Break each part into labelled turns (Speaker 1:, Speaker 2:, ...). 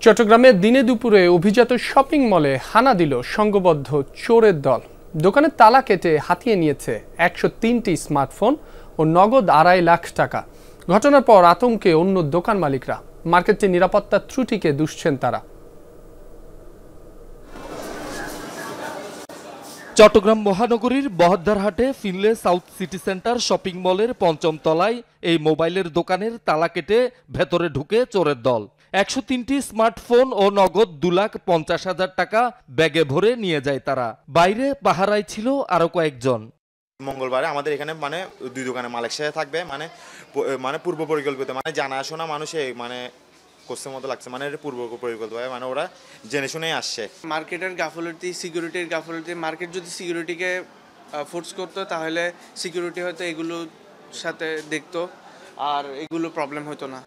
Speaker 1: চট্টগ্রামে দিনে দুপুরে অভিজাত শপিং মলে হানা দিল সংঘবদ্ধ চোরের দল। দোকানের তালা কেটে হাতিয়ে নিয়েছে 103টি স্মার্টফোন ও নগদ 2.5 লাখ টাকা। ঘটনার পর আতঙ্কে অন্য দোকান মালিকরা। মার্কেটের নিরাপত্তার ত্রুটিকে দুষছেন তারা।
Speaker 2: চট্টগ্রাম মহানগরীর বহদ্দারহাটে Finlay South City Centre shopping মলের ৫ম তলায় এই মোবাইলের দোকানের তালা কেটে ভেতরে ঢুকে চোরের দল। 103টি স্মার্টফোন ও নগদ 2,50,000 টাকা ব্যাগে ভরে নিয়ে যায় তারা। বাইরে পাহারায় ছিল আরো কয়েকজন।
Speaker 3: মঙ্গলবারে আমাদের এখানে দুই দোকানে মালিক সাহেব থাকবে, পূর্ব পরিকল্পিত, জানাশোনা মানুষে কোশ্চেন মতো লাগছে, পূর্ব পরিকল্পিত, ওরা জেনে শুনেই আসছে।
Speaker 4: মার্কেটের গাফলতি, সিকিউরিটির গাফলতি। মার্কেট যদি সিকিউরিটিকে ফোর্স করতো তাহলে সিকিউরিটি হয়তো এগুলোর সাথে দেখতো আর এগুলো প্রবলেম হতো না।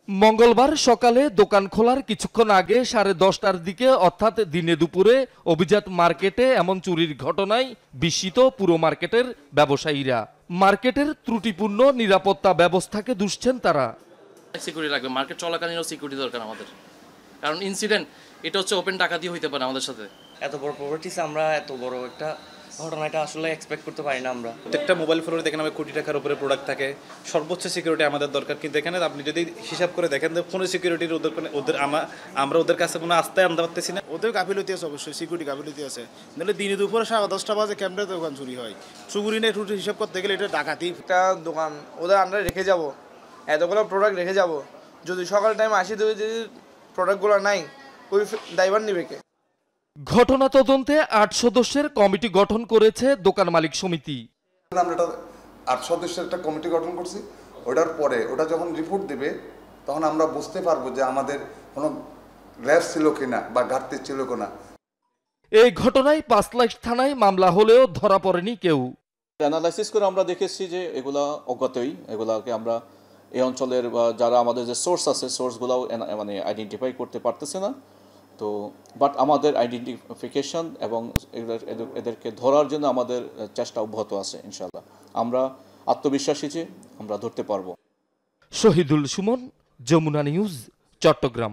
Speaker 2: মঙ্গলবার সকালে দোকান খোলার কিছুক্ষণ আগে 10:30টার দিকে অর্থাৎ দিনে দুপুরে অভিজাত মার্কেটে এমন চুরির ঘটনায় বিস্মিত পুরো মার্কেটের ব্যবসায়ীরা। মার্কেটের ত্রুটিপূর্ণ নিরাপত্তা ব্যবস্থাকে দুষছেন তারা।
Speaker 5: সিকিউরিটি লাগবে, মার্কেট চলাকালীনও সিকিউরিটি দরকার আমাদের, কারণ ইনসিডেন্ট এটা হচ্ছে ওপেন ডাকাতি হইতে পারে আমাদের সাথে।
Speaker 6: এত বড় প্রপার্টিস আমরা এত বড় একটা ঘটনাটা আসলে এক্সপেক্ট করতে পারি না আমরা।
Speaker 7: প্রত্যেকটা মোবাইল ফোনে দেখেন আমাদের কোটি টাকার উপরে প্রোডাক্ট থাকে, সর্বোচ্চ সিকিউরিটি আমাদের দরকার। কিন্তু এখানে আপনি যদি হিসাব করে দেখেন ফোনের সিকিউরিটির আমরা ওদের কাছে কোনো আস্থায় আনতে পারতেছি না।
Speaker 8: ওদের গাফিলতি আছে, অবশ্যই সিকিউরিটি গাফিলতি আছে। নাহলে দিনে দুপুরে 10:30 বাজে ক্যামেরা দোকান চুরি হয়। চুরি নেই রুটি হিসাব করতে গেলে এটা ডাকাতি।
Speaker 4: একটা দোকান ওদের আন্ডারে রেখে যাব, এতগুলো প্রোডাক্ট রেখে যাব, যদি সকাল টাইম আসি যদি প্রোডাক্টগুলো নাই ওই ড্রাইভার নিবে কে?
Speaker 2: ঘটনা তদন্তে 8 সদস্যের কমিটি গঠন করেছে দোকান মালিক সমিতি।
Speaker 9: আমরা 8 সদস্যের একটা কমিটি গঠন করছি। ওটার পরে ওটা যখন রিপোর্ট দেবে তখন আমরা বুঝতে পারবো যে আমাদের কোনো ল্যাব ছিল কিনা বা ঘাটতি ছিল কিনা।
Speaker 2: এই ঘটনায় 5 লাখ থানায় মামলা হলেও ধরা পড়েনি কেউ।
Speaker 10: অ্যানালাইসিস করে আমরা দেখেছি যে এগুলা অজ্ঞাতই, এগুলাকে আমরা এই অঞ্চলের যারা আমাদের যে সোর্স আছে সোর্সগুলোও আইডেন্টিফাই করতে পারতেছে না। তো বাট আমাদের আইডেন্টিফিকেশন এবং এদেরকে ধরার জন্য আমাদের চেষ্টা অব্যাহত আছে। ইনশাআল্লাহ আমরা আত্মবিশ্বাসী যে আমরা ধরতে পারবো।
Speaker 2: শহীদুল সুমন, যমুনা নিউজ, চট্টগ্রাম।